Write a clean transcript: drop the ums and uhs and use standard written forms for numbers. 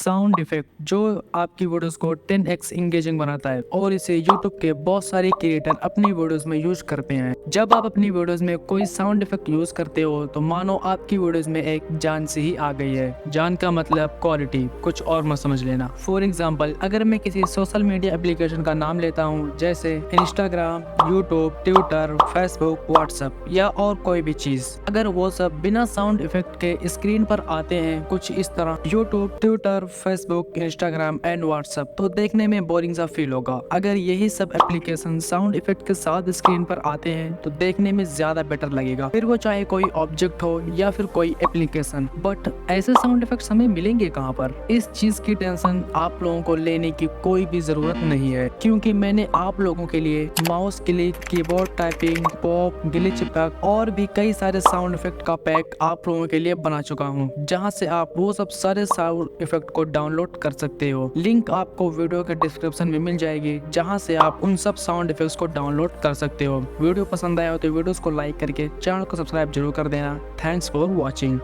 Sound effect जो आपकी videos को 10x इंगेजिंग बनाता है और इसे यूट्यूब के बहुत सारे क्रिएटर अपनी वीडियोस में यूज करते हैं। जब आप अपनी वीडियोस में कोई साउंड इफेक्ट यूज करते हो तो मानो आपकी वीडियोस में एक जान सी ही आ गई है। जान का मतलब क्वालिटी, कुछ और मत समझ लेना। फॉर एग्जाम्पल, अगर मैं किसी सोशल मीडिया एप्लीकेशन का नाम लेता हूँ जैसे Instagram, YouTube, Twitter, Facebook, WhatsApp या और कोई भी चीज, अगर वो सब बिना साउंड इफेक्ट के स्क्रीन पर आते हैं कुछ इस तरह, YouTube, Twitter, Facebook, Instagram and WhatsApp, तो देखने में बोरिंग सा फील होगा। अगर यही सब एप्लीकेशन साउंड इफेक्ट के साथ स्क्रीन पर आते हैं तो देखने में ज्यादा बेटर लगेगा, फिर वो चाहे कोई ऑब्जेक्ट हो या फिर कोई एप्लीकेशन। बट ऐसे साउंड इफेक्ट्स हमें मिलेंगे कहाँ पर? इस चीज की टेंशन आप लोगों को लेने की कोई भी जरूरत नहीं है, क्योंकि मैंने आप लोगों के लिए mouse click, keyboard typing, pop, glitch pack और भी कई सारे साउंड इफेक्ट का पैक आप लोगों के लिए बना चुका हूँ, जहाँ से आप वो सब सारे साउंड इफेक्ट को डाउनलोड कर सकते हो। लिंक आपको वीडियो के डिस्क्रिप्शन में मिल जाएगी, जहाँ से आप उन सब साउंड इफेक्ट्स को डाउनलोड कर सकते हो। वीडियो पसंद आया हो तो वीडियोस को लाइक करके चैनल को सब्सक्राइब जरूर कर देना। Thanks for watching.